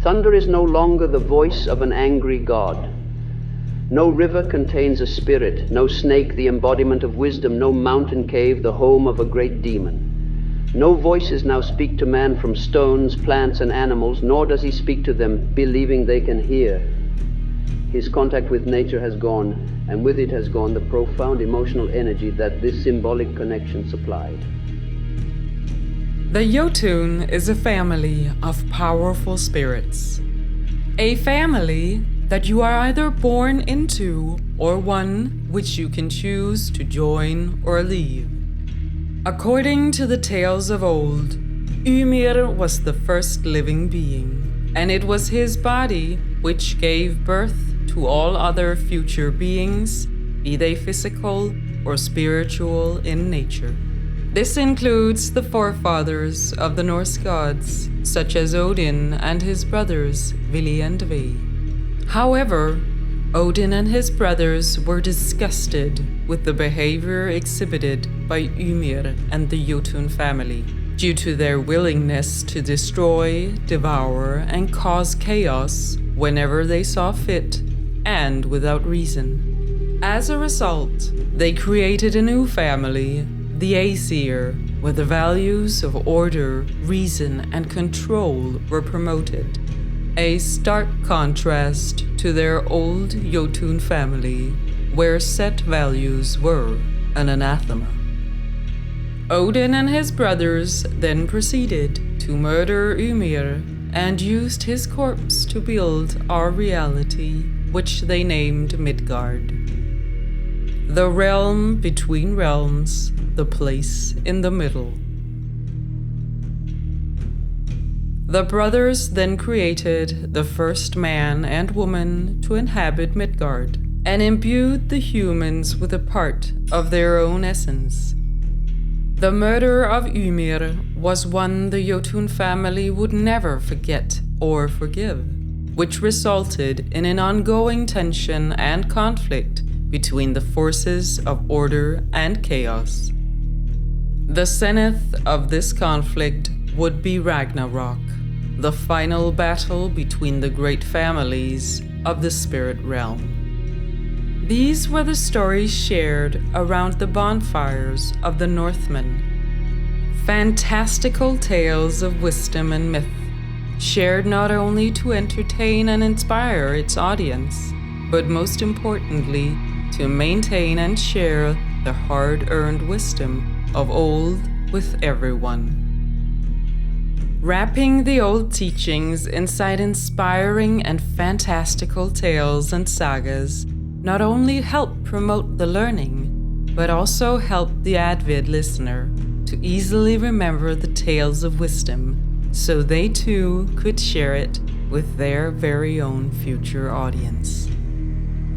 Thunder is no longer the voice of an angry god. No river contains a spirit, no snake the embodiment of wisdom, no mountain cave the home of a great demon. No voices now speak to man from stones, plants, and animals, nor does he speak to them believing they can hear. His contact with nature has gone, and with it has gone the profound emotional energy that this symbolic connection supplied. The Jotun is a family of powerful spirits. A family that you are either born into or one which you can choose to join or leave. According to the tales of old, Ymir was the first living being, and it was his body which gave birth to all other future beings, be they physical or spiritual in nature. This includes the forefathers of the Norse gods, such as Odin and his brothers Vili and Ve. However, Odin and his brothers were disgusted with the behavior exhibited by Ymir and the Jotun family, due to their willingness to destroy, devour, and cause chaos whenever they saw fit and without reason. As a result, they created a new family, the Aesir, where the values of order, reason, and control were promoted. A stark contrast to their old Jotun family, where set values were an anathema. Odin and his brothers then proceeded to murder Ymir and used his corpse to build our reality, which they named Midgard. The realm between realms, the place in the middle. The brothers then created the first man and woman to inhabit Midgard, and imbued the humans with a part of their own essence. The murder of Ymir was one the Jotun family would never forget or forgive, which resulted in an ongoing tension and conflict between the forces of order and chaos. The zenith of this conflict would be Ragnarok, the final battle between the great families of the spirit realm. These were the stories shared around the bonfires of the Northmen. Fantastical tales of wisdom and myth, shared not only to entertain and inspire its audience, but most importantly, to maintain and share the hard-earned wisdom of old with everyone. Wrapping the old teachings inside inspiring and fantastical tales and sagas not only help promote the learning, but also help the avid listener to easily remember the tales of wisdom, so they too could share it with their very own future audience.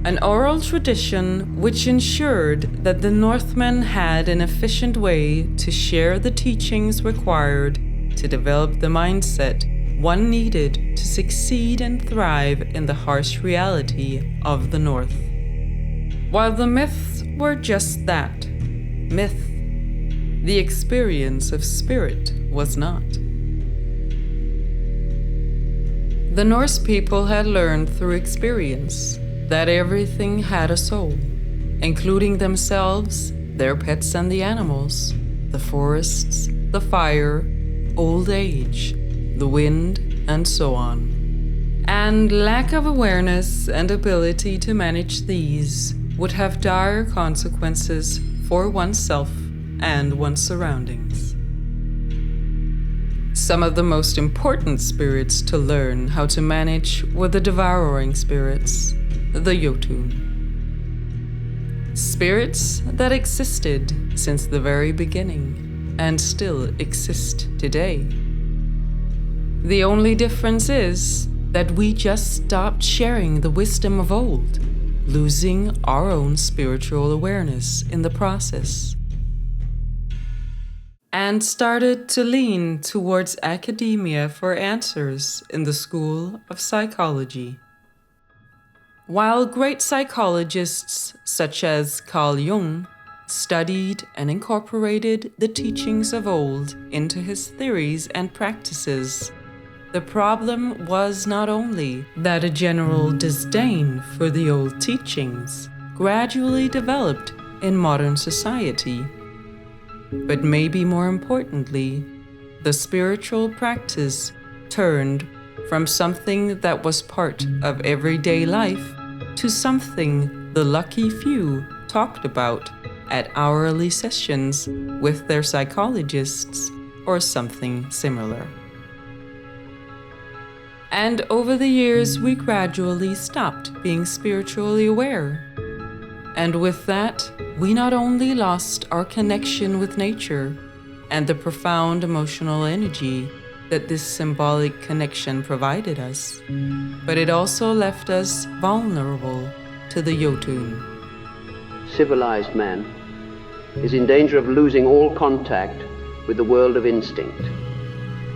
An oral tradition which ensured that the Northmen had an efficient way to share the teachings required to develop the mindset one needed to succeed and thrive in the harsh reality of the North. While the myths were just that, myth, the experience of spirit was not. The Norse people had learned through experience that everything had a soul, including themselves, their pets and the animals, the forests, the fire, old age, the wind, and so on. And lack of awareness and ability to manage these would have dire consequences for oneself and one's surroundings. Some of the most important spirits to learn how to manage were the devouring spirits, the Jotun. Spirits that existed since the very beginning and still exist today. The only difference is that we just stopped sharing the wisdom of old, losing our own spiritual awareness in the process, and started to lean towards academia for answers in the School of Psychology. While great psychologists such as Carl Jung studied and incorporated the teachings of old into his theories and practices, The problem was not only that a general disdain for the old teachings gradually developed in modern society, but maybe more importantly, the spiritual practice turned from something that was part of everyday life to something the lucky few talked about at hourly sessions with their psychologists or something similar. And over the years, we gradually stopped being spiritually aware. And with that, we not only lost our connection with nature and the profound emotional energy that this symbolic connection provided us, but it also left us vulnerable to the Jotun. Civilized man is in danger of losing all contact with the world of instinct,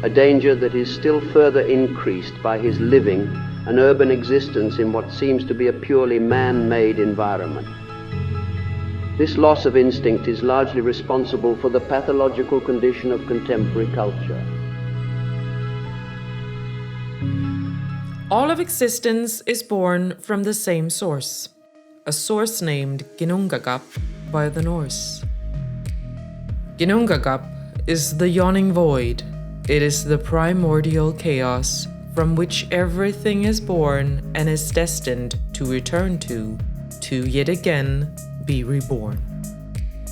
a danger that is still further increased by his living an urban existence in what seems to be a purely man-made environment. This loss of instinct is largely responsible for the pathological condition of contemporary culture. All of existence is born from the same source, a source named Ginnungagap by the Norse. Ginnungagap is the yawning void. It is the primordial chaos from which everything is born and is destined to return to yet again be reborn.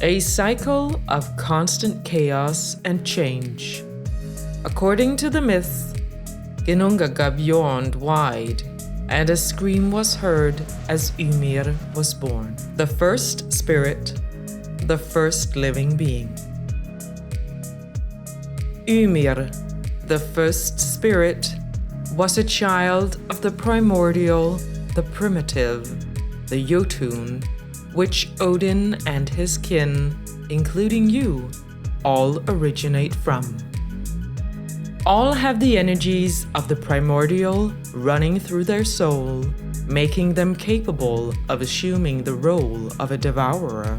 A cycle of constant chaos and change. According to the myth, Ginnungagap yawned wide, and a scream was heard as Ymir was born, the first spirit, the first living being. Ymir, the first spirit, was a child of the primordial, the primitive, the Jotun, which Odin and his kin, including you, all originate from. All have the energies of the primordial running through their soul, making them capable of assuming the role of a devourer,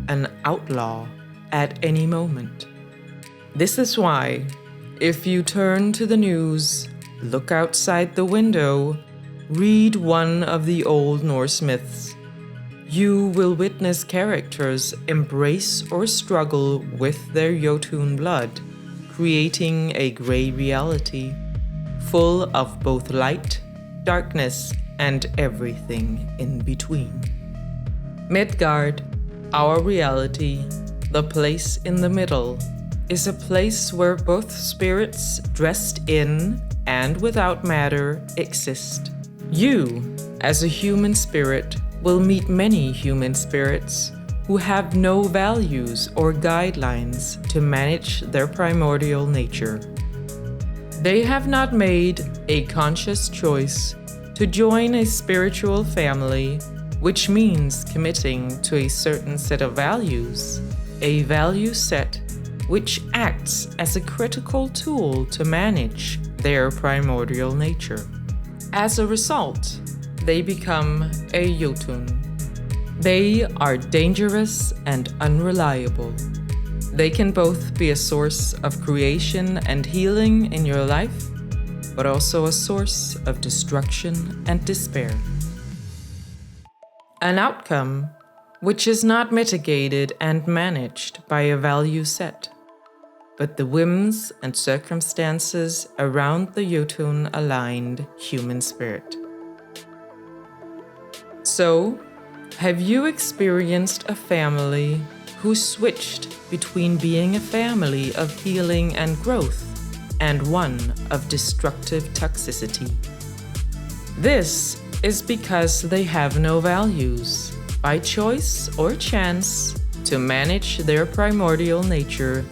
an outlaw, at any moment. This is why, if you turn to the news, look outside the window, read one of the old Norse myths, you will witness characters embrace or struggle with their Jotun blood, creating a gray reality, full of both light, darkness, and everything in between. Midgard, our reality, the place in the middle, is a place where both spirits dressed in and without matter exist. You, as a human spirit, will meet many human spirits who have no values or guidelines to manage their primordial nature. They have not made a conscious choice to join a spiritual family, which means committing to a certain set of values, a value set which acts as a critical tool to manage their primordial nature. As a result, they become a Jotun. They are dangerous and unreliable. They can both be a source of creation and healing in your life, but also a source of destruction and despair. An outcome which is not mitigated and managed by a value set, but the whims and circumstances around the Jotun-aligned human spirit. So, have you experienced a family who switched between being a family of healing and growth and one of destructive toxicity? This is because they have no values, by choice or chance, to manage their primordial nature,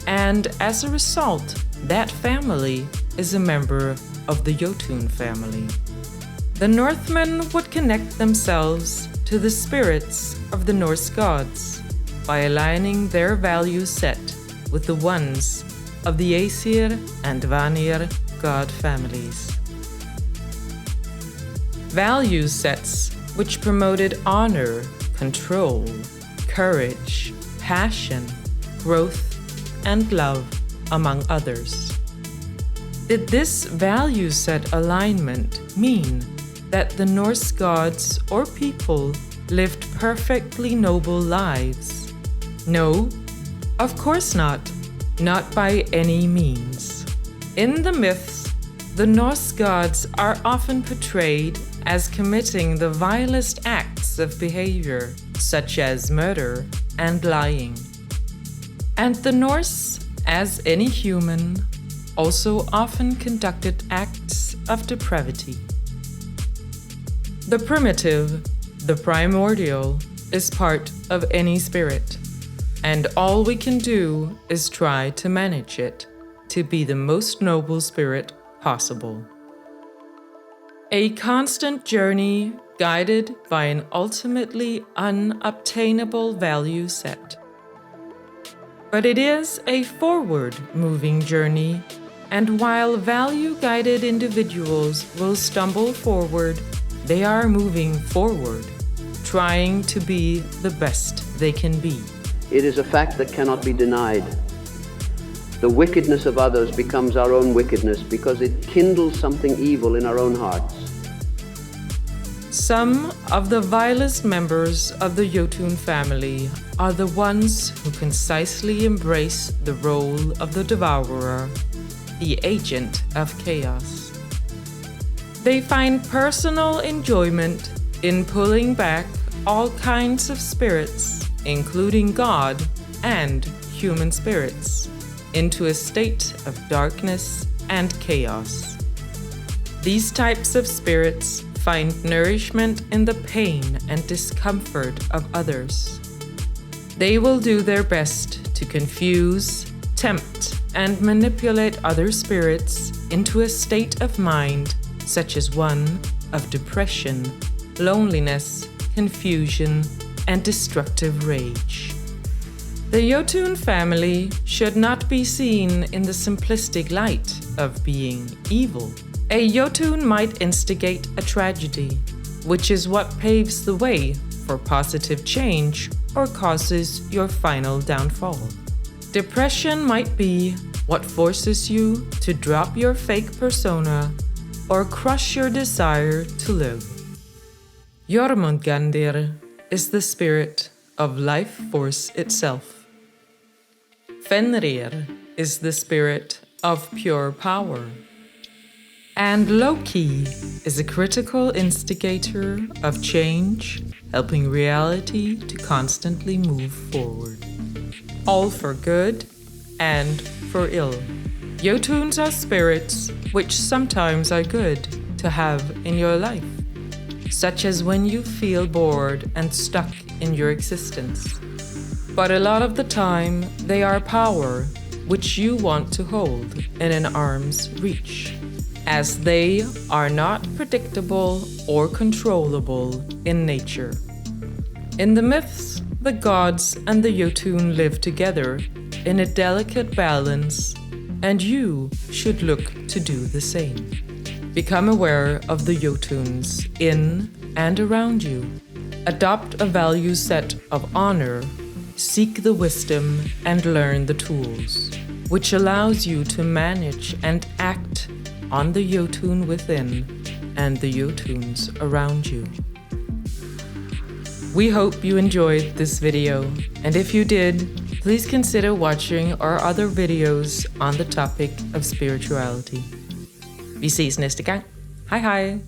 and as a result, that family is a member of the Jotun family. The Northmen would connect themselves to the spirits of the Norse gods by aligning their value set with the ones of the Aesir and Vanir god families. Value sets which promoted honor, control, courage, passion, growth, and love, among others. Did this value set alignment mean that the Norse gods or people lived perfectly noble lives? No, of course not. Not by any means. In the myths, the Norse gods are often portrayed as committing the vilest acts of behavior, such as murder and lying. And the Norse, as any human, also often conducted acts of depravity. The primitive, the primordial, is part of any spirit, and all we can do is try to manage it to be the most noble spirit possible. A constant journey guided by an ultimately unobtainable value set. But it is a forward-moving journey, and while value-guided individuals will stumble forward, they are moving forward, trying to be the best they can be. It is a fact that cannot be denied. The wickedness of others becomes our own wickedness because it kindles something evil in our own hearts. Some of the vilest members of the Jotun family are the ones who concisely embrace the role of the devourer, the agent of chaos. They find personal enjoyment in pulling back all kinds of spirits, including God and human spirits, into a state of darkness and chaos. These types of spirits find nourishment in the pain and discomfort of others. They will do their best to confuse, tempt, and manipulate other spirits into a state of mind such as one of depression, loneliness, confusion, and destructive rage. The Jotun family should not be seen in the simplistic light of being evil. A Jotun might instigate a tragedy, which is what paves the way for positive change or causes your final downfall. Depression might be what forces you to drop your fake persona or crush your desire to live. Jormungandr is the spirit of life force itself. Fenrir is the spirit of pure power. And Loki is a critical instigator of change, helping reality to constantly move forward. All for good and for ill. Jotuns are spirits which sometimes are good to have in your life, such as when you feel bored and stuck in your existence. But a lot of the time, they are power which you want to hold in an arm's reach, as they are not predictable or controllable in nature. In the myths, the gods and the Jotun live together in a delicate balance, and you should look to do the same. Become aware of the Jotuns in and around you. Adopt a value set of honor, seek the wisdom, and learn the tools, which allows you to manage and act on the Jotun within and the Jotuns around you. We hope you enjoyed this video, and if you did, please consider watching our other videos on the topic of spirituality. Vi ses næste gang. Hej hej!